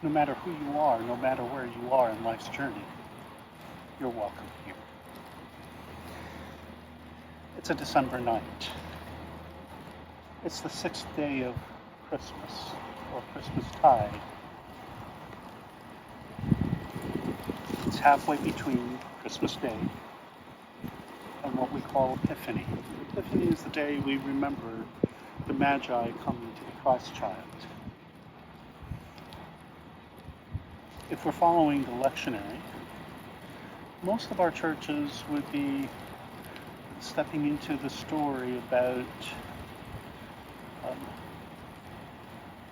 No matter who you are, no matter where you are in life's journey, you're welcome here. It's a December night. It's the 6th day of Christmas, or Christmas tide. It's halfway between Christmas Day and what we call Epiphany. Epiphany is the day we remember the Magi coming to the Christ child. If we're following the lectionary, most of our churches would be stepping into the story about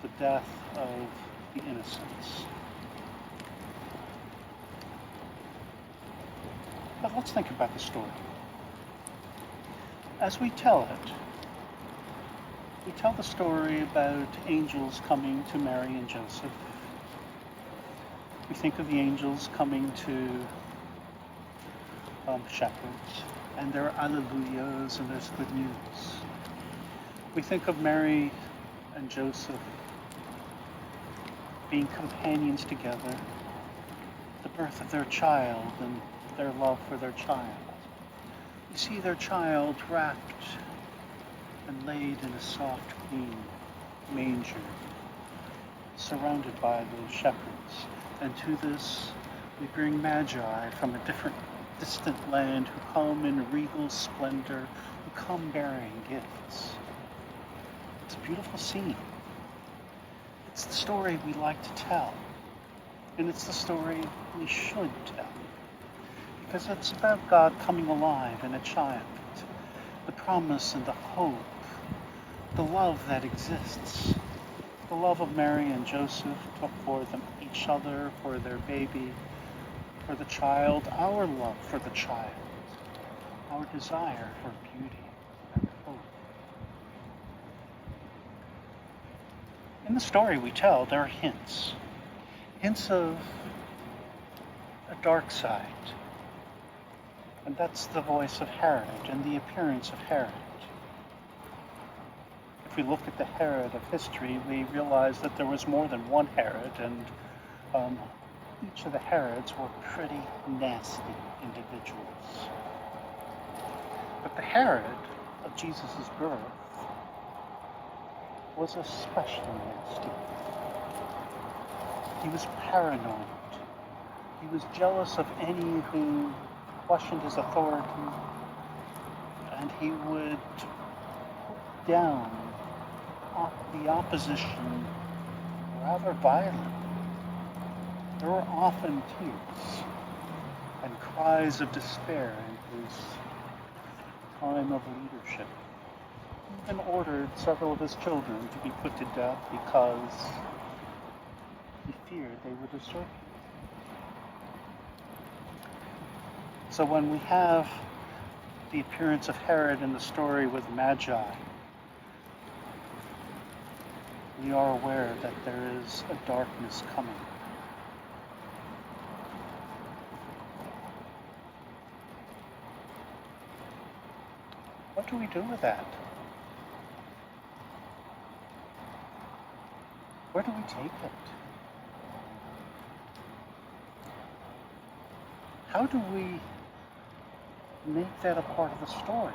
the death of the innocents. But let's think about the story. As we tell it, we tell the story about angels coming to Mary and Joseph. We think of the angels coming to shepherds, and there are alleluias and there's good news. We think of Mary and Joseph being companions together, the birth of their child and their love for their child. We see their child wrapped and laid in a soft green manger, surrounded by those shepherds. And to this we bring Magi from a distant land who come in regal splendor, who come bearing gifts. It's a beautiful scene. It's the story we like to tell, and it's the story we should tell, because it's about God coming alive in a child, the promise and the hope, the love that exists. The love of Mary and Joseph for them, each other, for their baby, for the child, our love for the child, our desire for beauty and hope. In the story we tell, there are hints of a dark side, and that's the voice of Herod and the appearance of Herod. If we look at the Herod of history, we realize that there was more than one Herod, and each of the Herods were pretty nasty individuals. But the Herod of Jesus' birth was especially nasty. He was paranoid. He was jealous of any who questioned his authority, and he would put down the opposition rather violently. There were often tears and cries of despair in his time of leadership. He even ordered several of his children to be put to death because he feared they would usurp him. So when we have the appearance of Herod in the story with Magi, we are aware that there is a darkness coming. What do we do with that? Where do we take it? How do we make that a part of the story?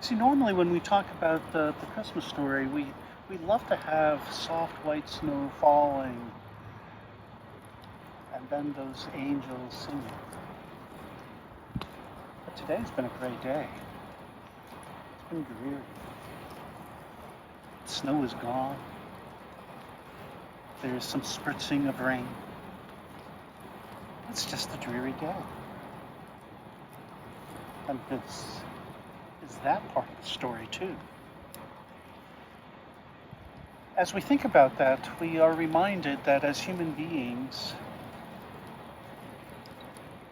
See, normally when we talk about the Christmas story, we love to have soft white snow falling and then those angels singing. But today's been a great day. It's been dreary. The snow is gone. There's some spritzing of rain. It's just a dreary day. And this is that part of the story too. As we think about that, we are reminded that as human beings,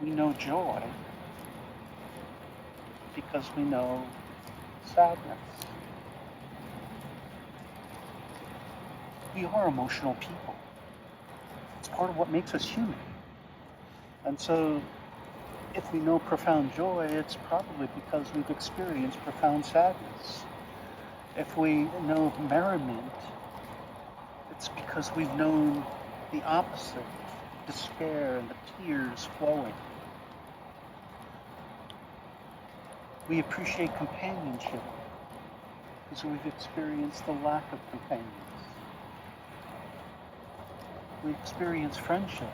we know joy because we know sadness. We are emotional people. It's part of what makes us human. And so, if we know profound joy, it's probably because we've experienced profound sadness. If we know merriment, It's because we've known the opposite, despair and the tears flowing. We appreciate companionship because we've experienced the lack of companions. We experience friendship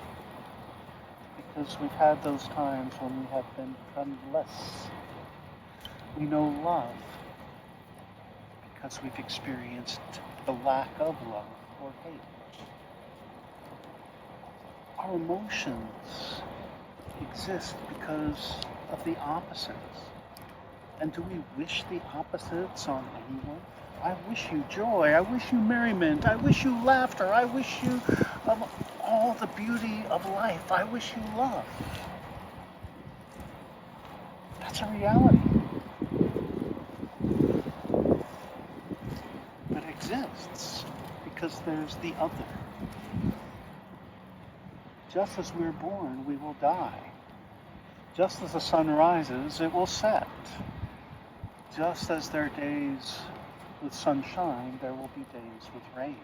because we've had those times when we have been friendless. We know love because we've experienced the lack of love or hate. Our emotions exist because of the opposites. And do we wish the opposites on anyone? I wish you joy, I wish you merriment, I wish you laughter, I wish you all the beauty of life, I wish you love. That's a reality. But it exists because there's the other. Just as we're born, we will die. Just as the sun rises, it will set. Just as there are days with sunshine, there will be days with rain.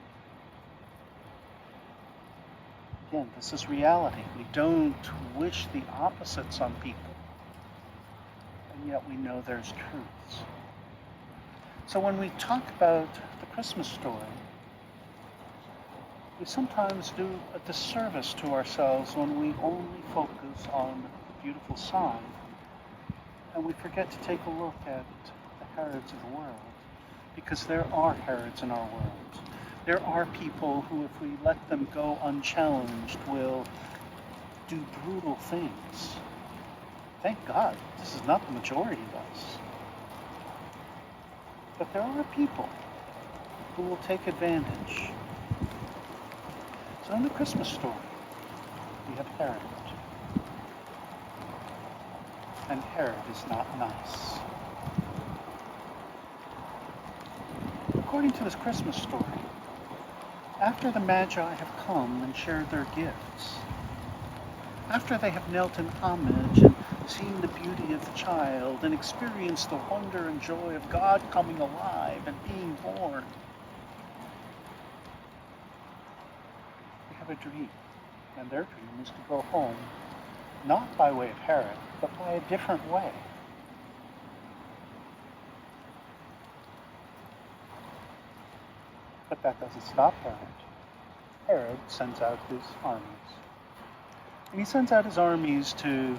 Again, this is reality. We don't wish the opposites on people, and yet we know there's truths. So when we talk about the Christmas story, we sometimes do a disservice to ourselves when we only focus on the beautiful sign, and we forget to take a look at the Herods of the world, because there are Herods in our world. There are people who, if we let them go unchallenged, will do brutal things. Thank God, this is not the majority of us. But there are people who will take advantage. So in the Christmas story, we have Herod. And Herod is not nice. According to this Christmas story, after the Magi have come and shared their gifts, after they have knelt in homage and seen the beauty of the child and experienced the wonder and joy of God coming alive and being born, they have a dream. And their dream is to go home, not by way of Herod, but by a different way. But that doesn't stop Herod. Herod sends out his armies. And he sends out his armies to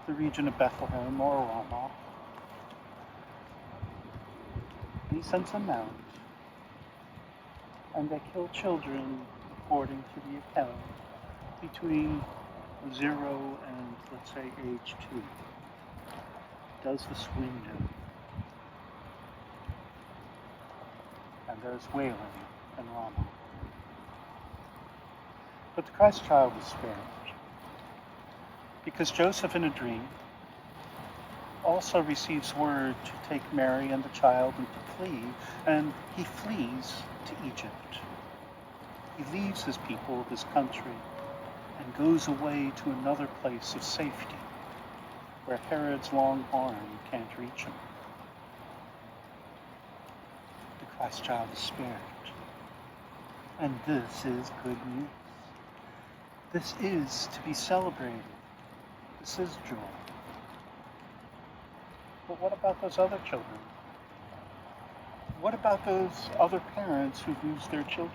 the region of Bethlehem or Ramah. And he sends them out. And they kill children, according to the account, between 0 and, let's say, age 2. Does the window. And there's wailing in Ramah. But the Christ child is spared, because Joseph in a dream also receives word to take Mary and the child and to flee, and he flees to Egypt. He leaves his people, his country, and goes away to another place of safety, where Herod's long arm can't reach him. The Christ child is spared. And this is good news. This is to be celebrated. This is joy. But what about those other children? What about those other parents who lose their children?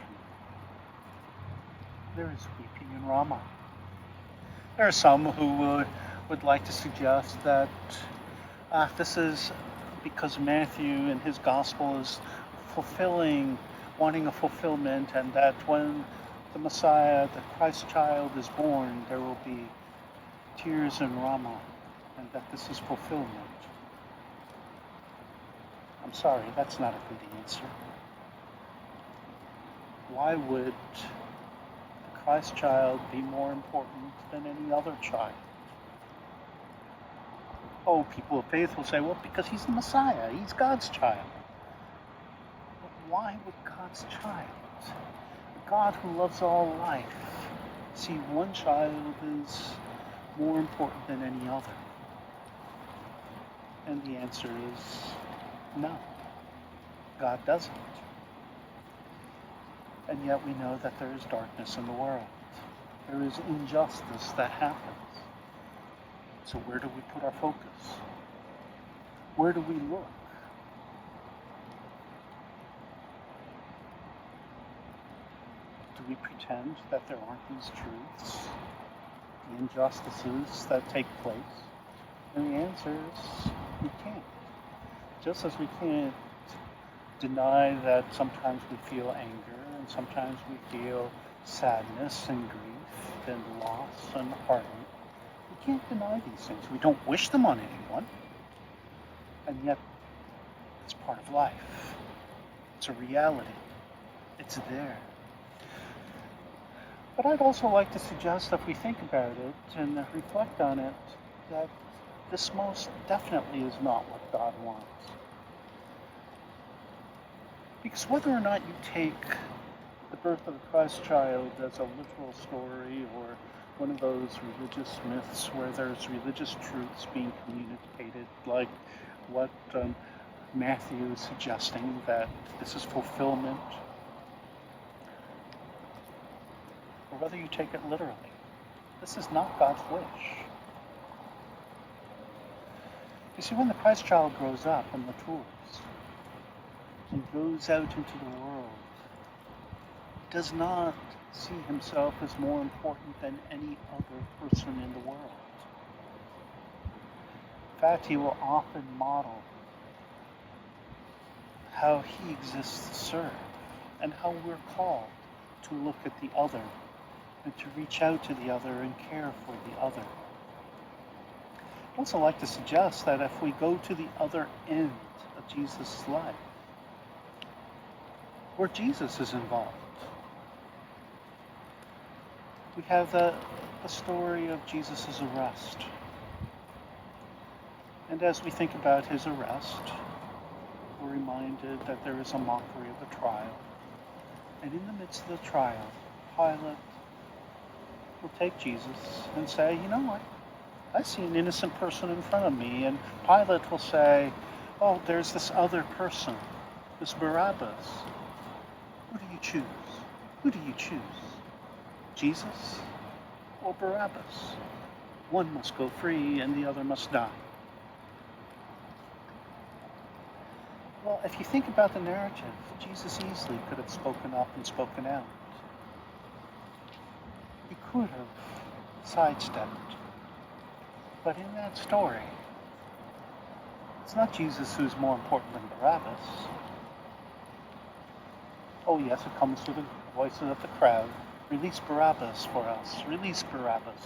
There is weeping in Ramah. There are some who would like to suggest that this is because Matthew in his gospel is wanting a fulfillment, and that when the Messiah, the Christ child, is born, there will be tears in Ramah, and that this is fulfillment. I'm sorry, that's not a good answer. Why would the Christ child be more important than any other child? Oh, people of faith will say, well, because he's the Messiah, he's God's child. But why would God's child, the God who loves all life, see one child as more important than any other? And the answer is no, God doesn't. And yet we know that there is darkness in the world. There is injustice that happens. So where do we put our focus? Where do we look? Do we pretend that there aren't these truths, the injustices that take place? And the answer is we can't. Just as we can't deny that sometimes we feel anger and sometimes we feel sadness and grief and loss and heartache. We can't deny these things. We don't wish them on anyone. And yet, it's part of life. It's a reality. It's there. But I'd also like to suggest, if we think about it and reflect on it, that this most definitely is not what God wants. Because whether or not you take the birth of the Christ child as a literal story or one of those religious myths where there's religious truths being communicated, like what Matthew is suggesting, that this is fulfillment, or whether you take it literally, this is not God's wish. You see, when the Christ child grows up and matures and goes out into the world, he does not see himself as more important than any other person in the world. In fact, he will often model how he exists to serve and how we're called to look at the other and to reach out to the other and care for the other. I'd also like to suggest that if we go to the other end of Jesus' life, where Jesus is involved, we have the story of Jesus' arrest. And as we think about his arrest, we're reminded that there is a mockery of the trial. And in the midst of the trial, Pilate will take Jesus and say, you know what? I see an innocent person in front of me. And Pilate will say, oh, there's this other person, this Barabbas. Who do you choose? Who do you choose? Jesus or Barabbas? One must go free and the other must die. Well, if you think about the narrative, Jesus easily could have spoken up and spoken out. He could have sidestepped. But in that story, it's not Jesus who's more important than Barabbas. Oh yes, it comes through the voices of the crowd. Release Barabbas for us. Release Barabbas.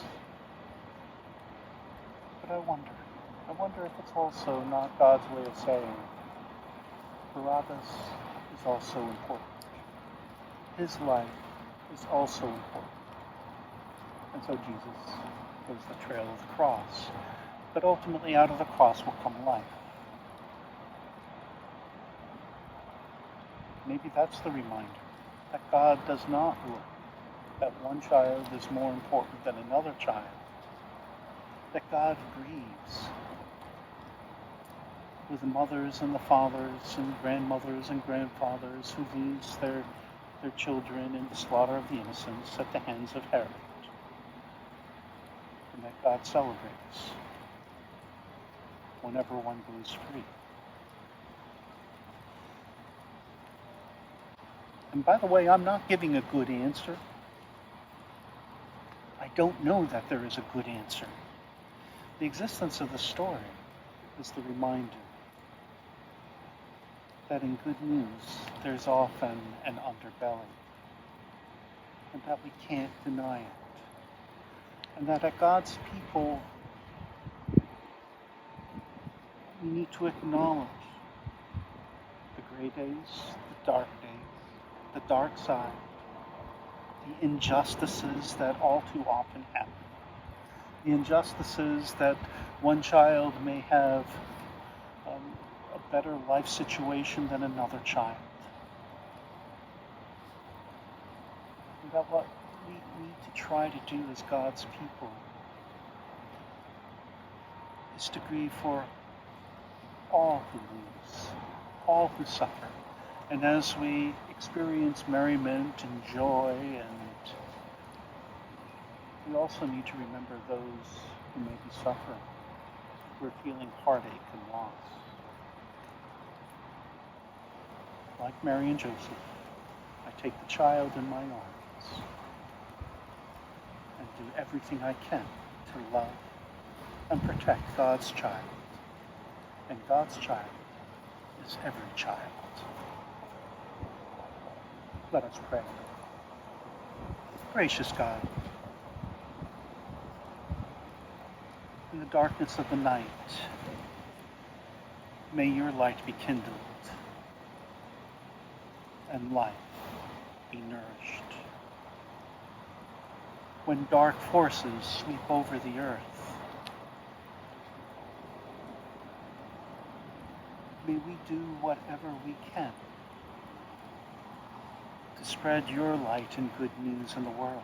But I wonder if it's also not God's way of saying Barabbas is also important. His life is also important. And so Jesus goes the trail of the cross. But ultimately out of the cross will come life. Maybe that's the reminder that God does not look that one child is more important than another child. That God grieves with the mothers and the fathers and grandmothers and grandfathers who lose their children in the slaughter of the innocents at the hands of Herod. And that God celebrates whenever one goes free. And by the way, I'm not giving a good answer. I don't know that there is a good answer. The existence of the story is the reminder that in good news there's often an underbelly, and that we can't deny it. And that at God's people, we need to acknowledge the gray days, the dark side, the injustices that all too often happen. The injustices that one child may have a better life situation than another child. And that what we need to try to do as God's people is to grieve for all who lose, all who suffer, And as we experience merriment and joy, and we also need to remember those who may be suffering, who are feeling heartache and loss. Like Mary and Joseph, I take the child in my arms and do everything I can to love and protect God's child. And God's child is every child. Let us pray. Gracious God, in the darkness of the night, may your light be kindled and life be nourished. When dark forces sweep over the earth, may we do whatever we can to spread your light and good news in the world.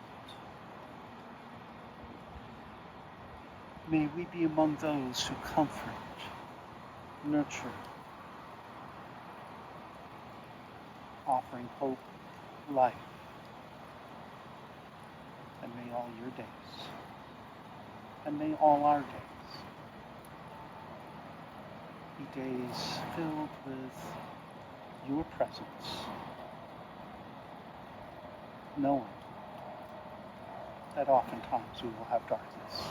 May we be among those who comfort, nurture, offering hope, life, and may all your days, and may all our days, be days filled with your presence, knowing that oftentimes we will have darkness.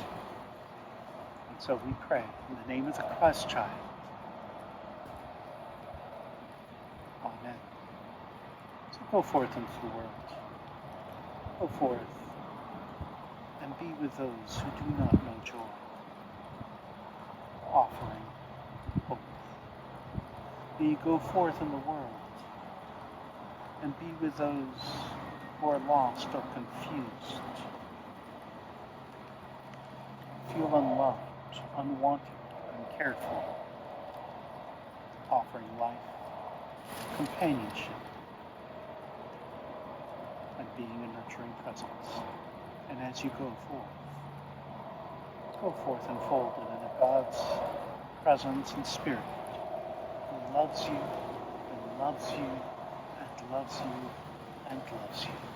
And so we pray in the name of the Christ child. Amen. So go forth into the world. Go forth and be with those who do not know joy, offering hope. May you go forth in the world and be with those who are lost or confused, feel unloved, unwanted, uncared for, offering life, companionship, and being a nurturing presence. And as you go forth enfolded in a God's presence and spirit who loves you and loves you and loves you and loves you.